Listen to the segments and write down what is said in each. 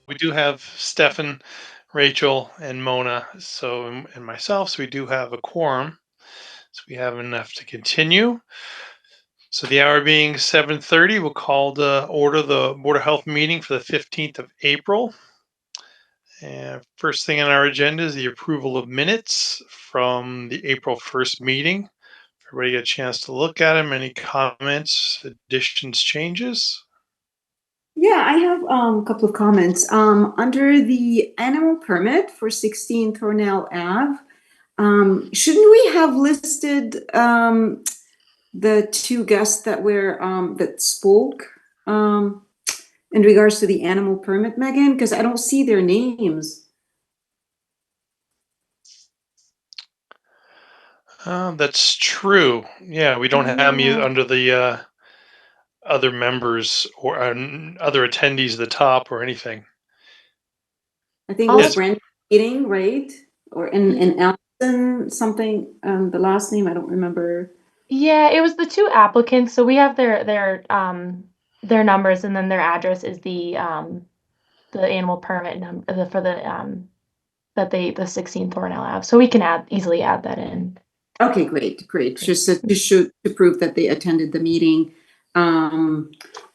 we do have Stefan, Rachel, and Mona, and myself. So we do have a quorum. So we have enough to continue. So the hour being 7:30, we'll call to order the Board of Health meeting for the 15th of April. And first thing on our agenda is the approval of minutes from the April 1st meeting. Everybody get a chance to look at them. Any comments, additions, changes? Yeah, I have a couple of comments. Under the animal permit for 16 Thornell Ave, shouldn't we have listed the two guests that spoke in regards to the animal permit, Megan? Because I don't see their names. That's true. Yeah, we don't have you Yeah, under the other members or other attendees at the top or anything. I think it was It's Also, Brand Eating, right? Or in Allison something. The last name I don't remember. yeah, it was the two applicants. So we have their numbers, and then their address is the animal permit number for the 16 Thornell Ave. So we can easily add that in. Okay, great. Just to prove that they attended the meeting. Um,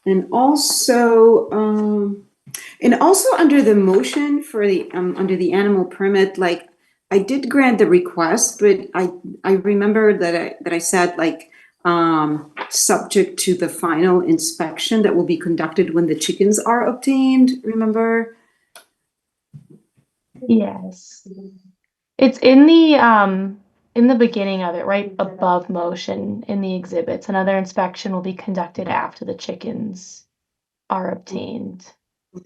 and also, under the motion for under the animal permit, like I did grant the request, but I remember that I said like, subject to the final inspection that will be conducted when the chickens are obtained, remember? Yes. It's in the beginning of it, right above motion in the exhibits. Another inspection will be conducted after the chickens are obtained.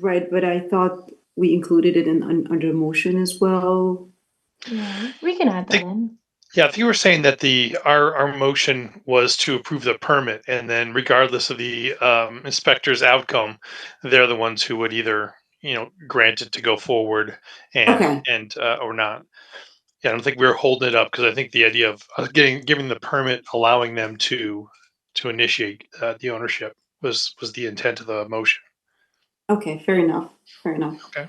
Right, but I thought we included it under motion as well. Yeah, we can add I that in. Yeah, I think you were saying that the our motion was to approve the permit, and then regardless of the inspector's outcome, they're the ones who would either grant it to go forward Okay. and or not. Yeah, I don't think we were holding it up because I think the idea of giving the permit, allowing them to initiate the ownership was the intent of the motion. Okay, fair enough. Fair enough. Okay.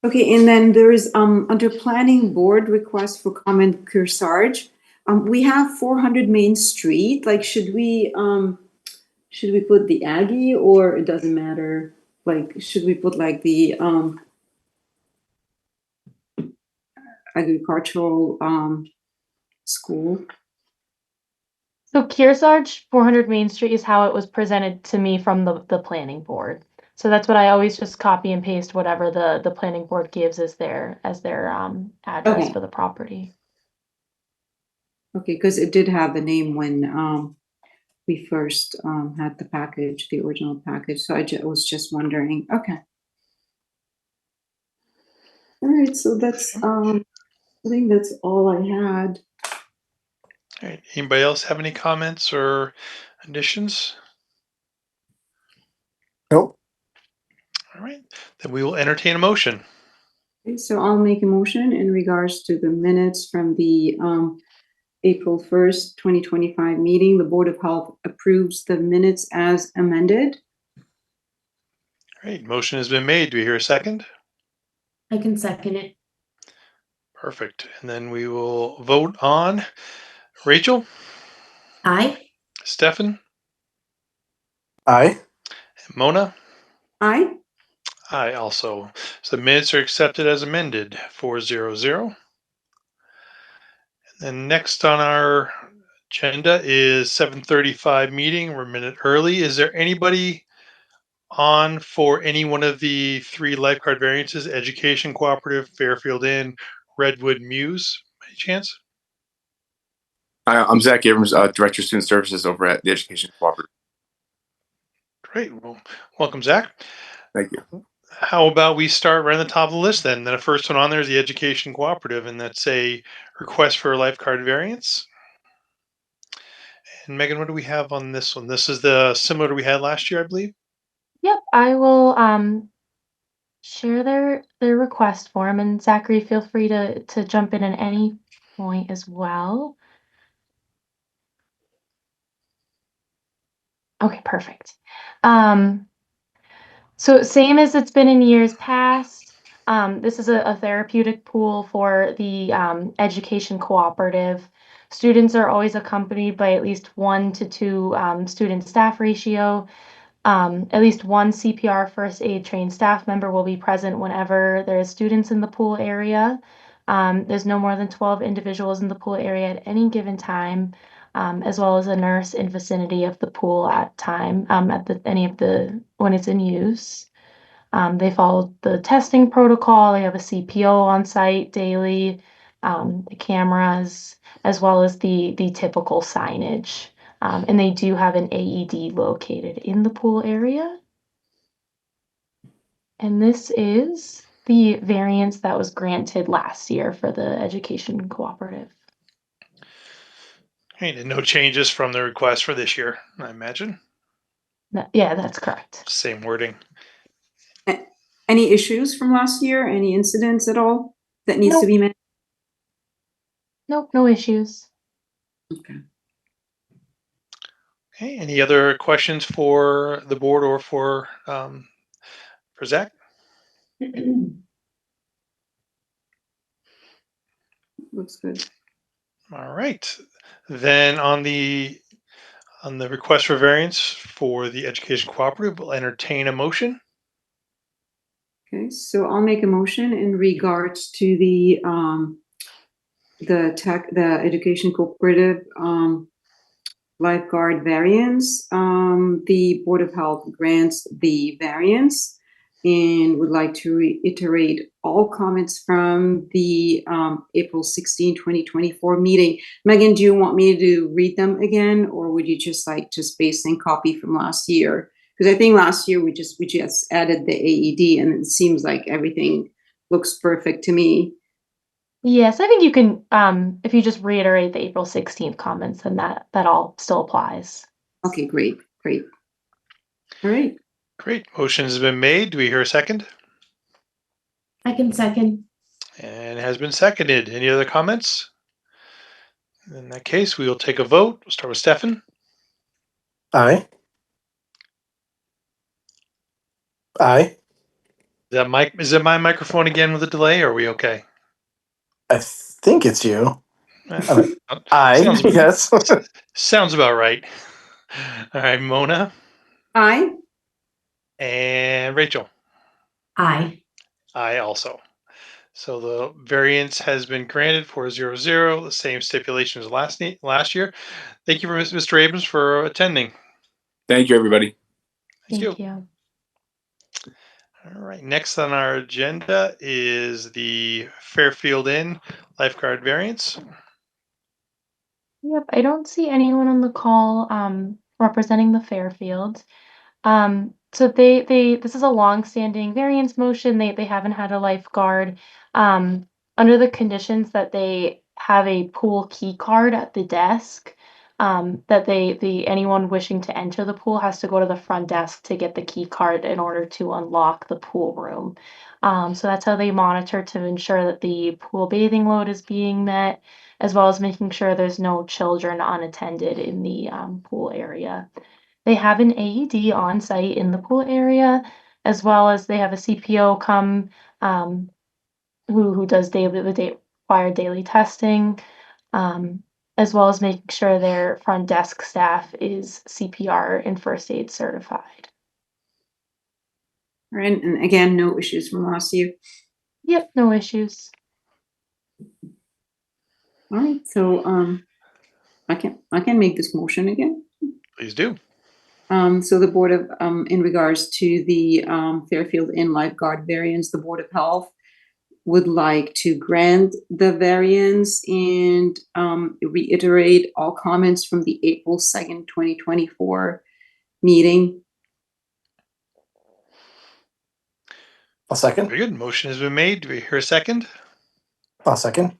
Okay, and then there is under planning board request for comment Kearsarge. We have 400 Main Street. Like, should we put the Aggie or it doesn't matter? Like, should we put like the agricultural school? So Kearsarge 400 Main Street is how it was presented to me from the planning board. So that's what I always just copy and paste whatever the planning board gives as their address Okay. for the property. Okay, because it did have the name when we first had the package, the original package. So I was just wondering. Okay. All right. So that's I think that's all I had. All right. Anybody else have any comments or additions? Nope. All right. Then we will entertain a motion. Okay, so I'll make a motion in regards to the minutes from the April 1st, 2025 meeting. The Board of Health approves the minutes as amended. All right. Motion has been made. Do we hear a second? I can second it. Perfect. And then we will vote on Rachel, Aye. Stefan, Aye. and Mona. Aye. I also. So the minutes are accepted as amended, 400. And next on our agenda is 7:35 meeting. We're a minute early. Is there anybody on for any one of the three lifeguard variances, education, cooperative, Fairfield Inn, Redwood, Mews, by chance? I'm Zach Abrams, Director of Student Services over at the Education Cooperative. Great. Well, welcome, Zach. Thank you. How about we start right on the top of the list then? The first one on there is the education cooperative, and that's a request for a lifeguard variance. And Megan, what do we have on this one? This is the similar to we had last year, I believe. Yep, I will share their request form, and Zachary, feel free to jump in at any point as well. Okay, perfect. So same as it's been in years past. This is a therapeutic pool for the education cooperative. Students are always accompanied by at least 1 to 2 student staff ratio. At least one CPR first aid trained staff member will be present whenever there is students in the pool area. There's no more than 12 individuals in the pool area at any given time, as well as a nurse in vicinity of the pool at time, when it's in use. They follow the testing protocol. They have a CPO on site daily, the cameras, as well as the typical signage. And they do have an AED located in the pool area. And this is the variance that was granted last year for the education cooperative. Okay, and no changes from the request for this year, I imagine. Yeah, that's correct. Same wording. Any issues from last year? Any incidents at all that needs to Nope. be met? Nope, no issues. Okay. Okay, any other questions for the board or for Zach? Looks good. All right. Then on the request for variance for the education cooperative, we'll entertain a motion. Okay, so I'll make a motion in regards to the education cooperative lifeguard variance. The Board of Health grants the variance and would like to reiterate all comments from the April 16, 2024 meeting. Megan, do you want me to read them again, or would you just paste and copy from last year? Because I think last year we just added the AED, and it seems like everything looks perfect to me. Yes, I think you can, if you just reiterate the April 16th comments, then that all still applies. Okay, great. All right. Great. Motion has been made. Do we hear a second? I can second. And it has been seconded. Any other comments? In that case, we will take a vote. We'll start with Stefan. Aye. Aye. Is that my microphone again with a delay, or are we okay? I think it's you. Uh, Aye. Sounds- Yes. Sounds about right. All right, Mona Aye. and Rachel. Aye. I also. So the variance has been granted for 0-0, the same stipulation as last year. Thank you, Mr. Abrams, for attending. Thank you, everybody. Thank you. All right. Next on our agenda is the Fairfield Inn lifeguard variance. Yep, I don't see anyone on the call representing the Fairfield. So this is a long-standing variance motion. They haven't had a lifeguard. Under the conditions that they have a pool key card at the desk, that anyone wishing to enter the pool has to go to the front desk to get the key card in order to unlock the pool room. So that's how they monitor to ensure that the pool bathing load is being met, as well as making sure there's no children unattended in the pool area. They have an AED on site in the pool area, as well as they have a CPO come who does required daily testing, as well as making sure their front desk staff is CPR and first aid certified. All right, and again, no issues from last year. Yep, no issues. All right, so I can make this motion again. Please do. So the Board of, in regards to the Fairfield Inn lifeguard variance, the Board of Health would like to grant the variance and reiterate all comments from the April 2nd, 2024 meeting. I'll second. Very good. Motion has been made. Do we hear a second? I'll second.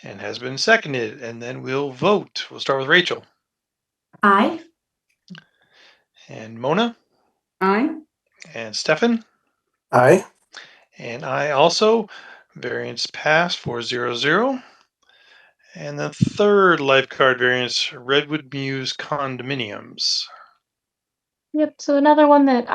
And has been seconded. And then we'll vote. We'll start with Rachel. Aye. And Mona. Aye. And Stefan. Aye. And I also. Variance passed 4-0. And the third lifeguard variance, Redwood Mews condominiums. Yep. So another one that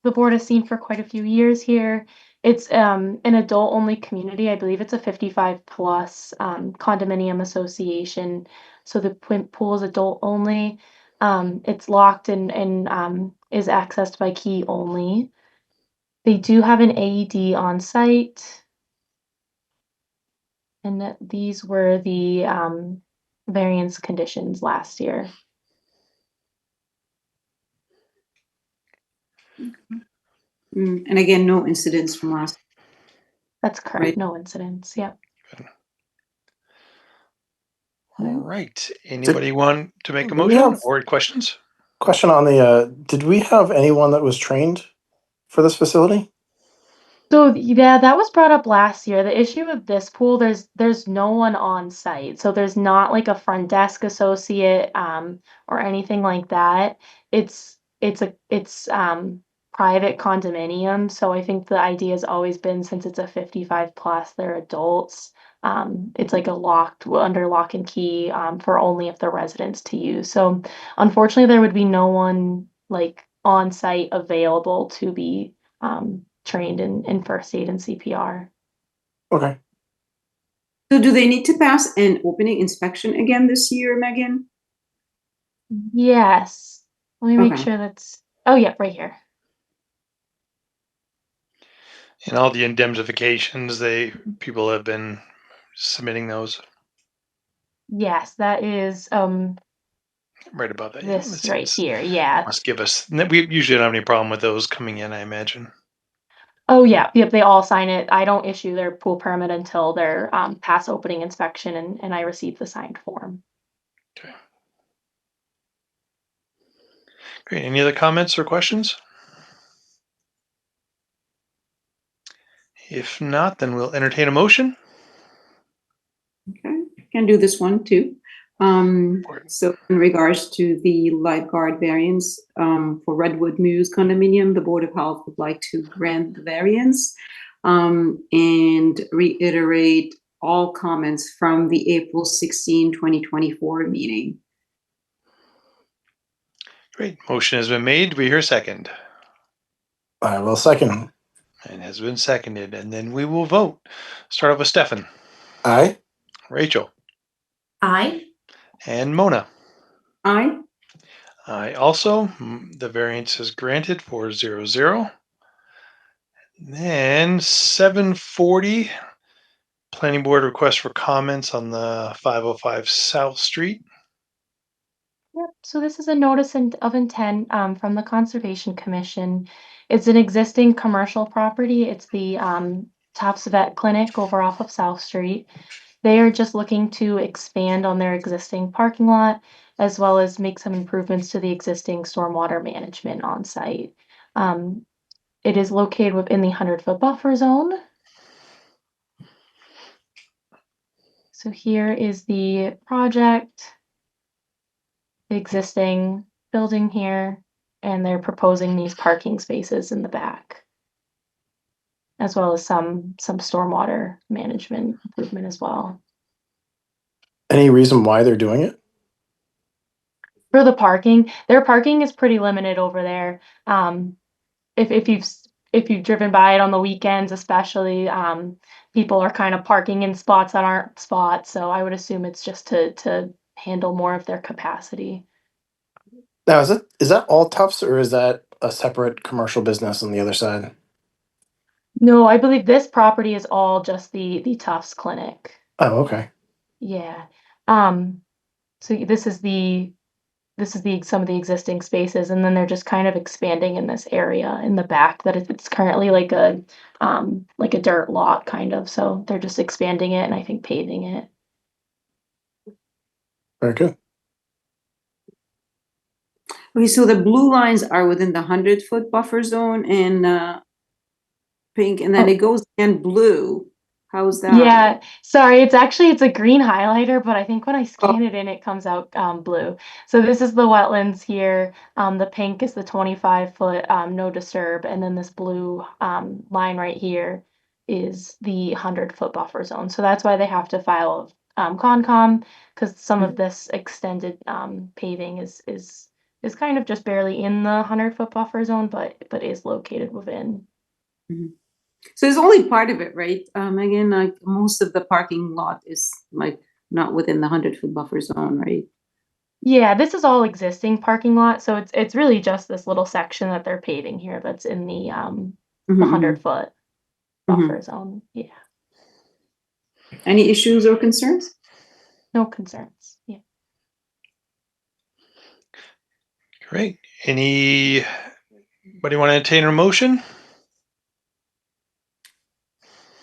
the board has seen for quite a few years here. It's an adult-only community. I believe it's a 55 plus condominium association. So the pool is adult only. It's locked and is accessed by key only. They do have an AED on site. And these were the variance conditions last year. And again, no incidents from last. That's correct. Right. No incidents. Yep. All right. Anybody want to make a do we motion have- or questions? Question on the, did we have anyone that was trained for this facility? So yeah, that was brought up last year. The issue with this pool, there's no one on site. So there's not like a front desk associate or anything like that. It's private condominium. So I think the idea has always been, since it's a 55 plus, they're adults. It's like a under lock and key for only if the residents to use. So unfortunately there would be no one like on site available to be trained in first aid and CPR. Okay. So do they need to pass an opening inspection again this year, Megan? Yes. Let me make Okay. sure that's, oh yeah, right here. And all the indemnifications, people have been submitting those Yes, that is right above that. Yeah, let's this see, right this here. Yeah. must give us. We usually don't have any problem with those coming in, I imagine. Oh yeah, yep, they all sign it. I don't issue their pool permit until their pass opening inspection and I receive the signed form. Okay. Great. Any other comments or questions? If not, then we'll entertain a motion. Okay, can do this one too. So in regards to the lifeguard variance for Redwood Mews condominium, the Board of Health would like to grant the variance and reiterate all comments from the April 16, 2024 meeting. Great. Motion has been made. Do we hear a second? I will second. And has been seconded. And then we will vote. Start off with Stefan, Aye. Rachel, Aye. and Mona. Aye. I also, the variance is granted 4-0-0. Then 740, Planning Board request for comments on the 505 South Street. Yep, so this is a notice of intent from the Conservation Commission. It's an existing commercial property. It's the Tufts Vet Clinic over off of South Street. They are just looking to expand on their existing parking lot, as well as make some improvements to the existing stormwater management on site. It is located within the 100-foot buffer zone. So here is the project, the existing building here, and they're proposing these parking spaces in the back, as well as some stormwater management improvement as well. Any reason why they're doing it? For the parking, their parking is pretty limited over there. If you've driven by it on the weekends, especially, people are kind of parking in spots that aren't spots. So I would assume it's just to handle more of their capacity. Now, is that all Tufts or is that a separate commercial business on the other side? No, I believe this property is all just the Tufts Clinic. Oh, okay. Yeah. So this is some of the existing spaces, and then they're just kind of expanding in this area in the back that it's currently like a dirt lot kind of. So they're just expanding it and I think paving it. Very good. Okay, so the blue lines are within the 100-foot buffer zone and pink, and then Oh. it goes in blue. How's that? Yeah, sorry, it's a green highlighter, but I think when I scan it in, it comes out blue. So this is the wetlands here. The pink is the 25-foot no disturb, and then this blue line right here is the 100-foot buffer zone. So that's why they have to file Concom, because some of this extended paving is is kind of just barely in the 100-foot buffer zone, but is located within. So it's only part of it, right? Again, like most of the parking lot is like not within the 100-foot buffer zone, right? Yeah, this is all existing parking lot, so it's really just this little section that they're paving here that's in the Mhm, 100-foot mhm. buffer zone. Yeah, Any issues or concerns? no concerns. Yeah. Great. Anybody want to entertain a motion?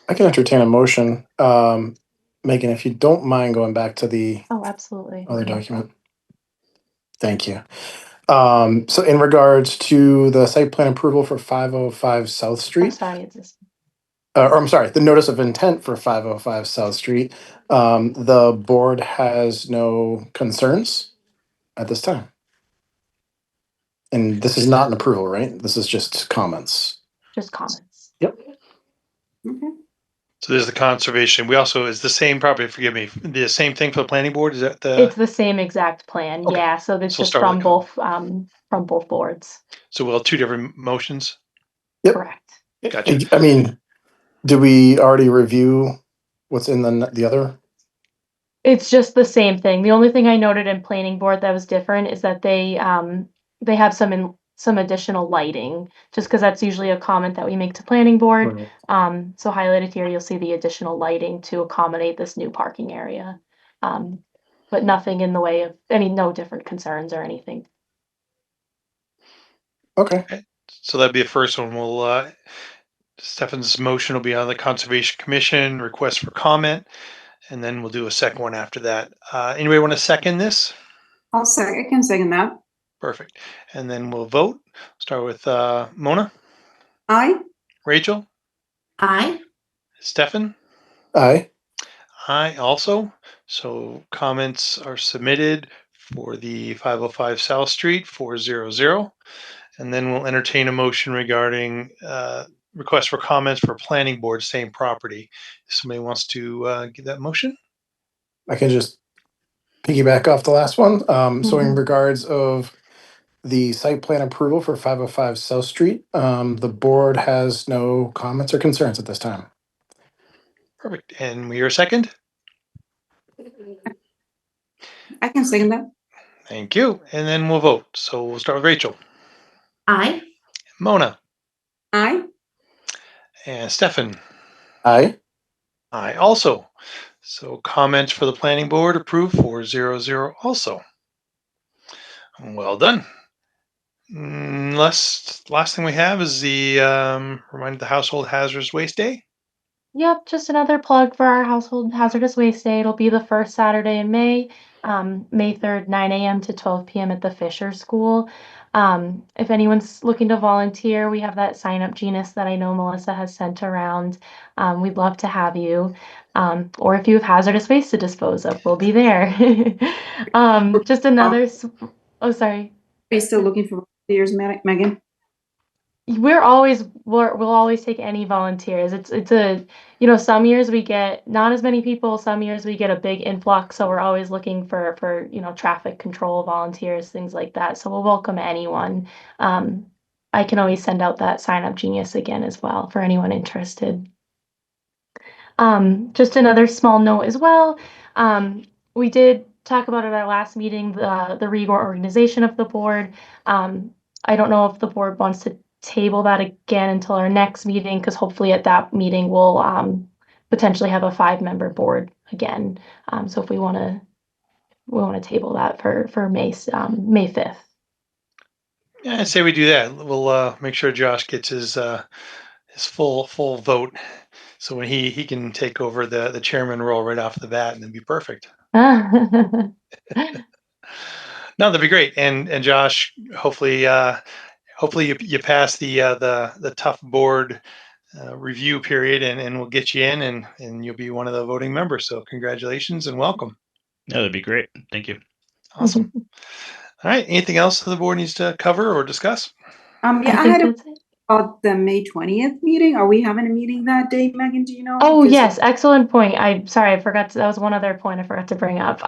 I can entertain a motion. Megan, if you don't mind going back to the Oh, absolutely. other document. Thank you. So in regards to the site plan approval for 505 South Oh, Street, sorry, it's this. or I'm sorry, the notice of intent for 505 South Street, the board has no concerns at this time. And this is not an approval, right? This is just comments. Just comments. Yep. Okay. So there's the conservation. We also, is the same property, forgive me, the same thing for the planning board? Is that the? It's the same exact plan. Okay. Yeah, so it's So we'll just start with from both boards. So we'll have two different motions? Yep. Correct. Gotcha. I mean, did we already review what's in the other? It's just the same thing. The only thing I noted in planning board that was different is that they have some additional lighting, just because that's usually a comment that we make to planning board. Right. So highlighted here, you'll see the additional lighting to accommodate this new parking area. But nothing in the way of no different concerns or anything. Okay. So that'd be the first one. We'll, Stefan's motion will be on the Conservation Commission, request for comment, and then we'll do a second one after that. Anybody want to second this? I can second that. Perfect. And then we'll vote. Start with Mona, Aye. Rachel, Aye. Stefan. Aye. Aye also. So comments are submitted for the 505 South Street 400. And then we'll entertain a motion regarding request for comments for planning board, same property. If somebody wants to give that motion. I can just piggyback off the last one. So in Mhm. regards of the site plan approval for 505 South Street, the board has no comments or concerns at this time. Perfect. And we hear a second. I can second that. Thank you. And then we'll vote. So we'll start with Rachel, Aye. Mona, Aye. and Stefan. Aye. Aye also. So comments for the planning board approved 400 also. Well done. Last thing we have is the remind the Household Hazardous Waste Day. Yep, just another plug for our Household Hazardous Waste Day. It'll be the first Saturday in May, May 3rd, 9 a.m. to 12 p.m. at the Fisher School. If anyone's looking to volunteer, we have that sign up genus that I know Melissa has sent around. We'd love to have you. Or if you have hazardous waste to dispose of, we'll be there. Just another, oh, sorry. Are you still looking for volunteers, Megan? We'll always take any volunteers. It's a, some years we get not as many people, some years we get a big influx, so we're always looking for traffic control volunteers, things like that. So we'll welcome anyone. I can always send out that sign up genius again as well for anyone interested. Just another small note as well. We did talk about at our last meeting the reorganization of the board. I don't know if the board wants to table that again until our next meeting, because hopefully at that meeting we'll potentially have a 5-member board again. So if we want to table that for May 5th. Yeah, I say we do that. We'll make sure Josh gets his full vote, so when he can take over the chairman role right off the bat, and it'd be perfect. No, that'd be great. And Josh, hopefully you pass the tough board review period, and we'll get you in, and you'll be one of the voting members. So congratulations and welcome. No, that'd be great. Thank you. Awesome. All right. Anything else the board needs to cover or discuss? Yeah, I think that's it. about the May 20th meeting? Are we having a meeting that day, Megan? Do you know? Oh, Because- yes, excellent point. Sorry, I forgot that was one other point I forgot to bring up.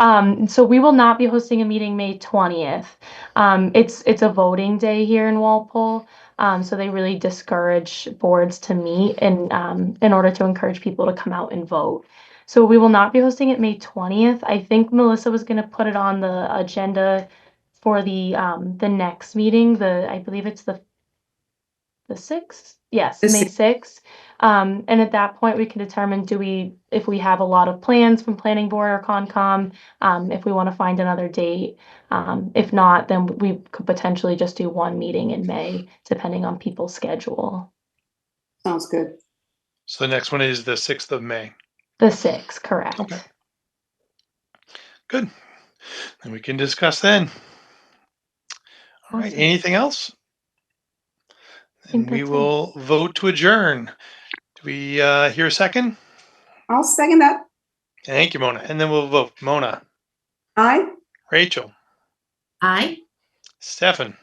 So we will not be hosting a meeting May 20th. It's a voting day here in Walpole. So they really discourage boards to meet in order to encourage people to come out and vote. So we will not be hosting it May 20th. I think Melissa was going to put it on the agenda for the next meeting. I believe it's the 6th? Yes, The May 6th. 6th. And at that point, we can determine if we have a lot of plans from planning board or Concom, if we want to find another date. If not, then we could potentially just do one meeting in May, depending on people's schedule. Sounds good. So the next one is the 6th of May. The 6th, correct. Okay. Good. And we can discuss then. All right. Awesome. Anything else? think And we that's it. will vote to adjourn. Do we hear a second? I'll second that. Thank you, Mona. And then we'll vote. Mona, Aye. Rachel, Aye. Stefan.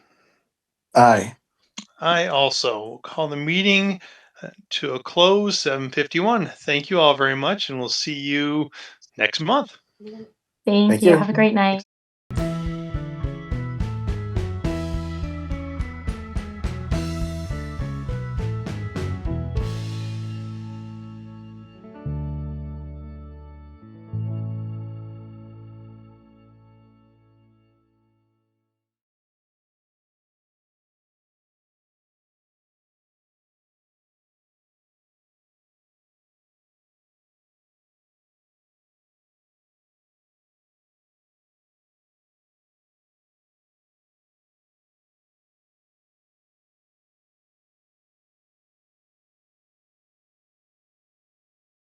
Aye. I also call the meeting to a close, 7:51. Thank you all very much, and we'll see you next month. Thank Thank you. you. Have a great night.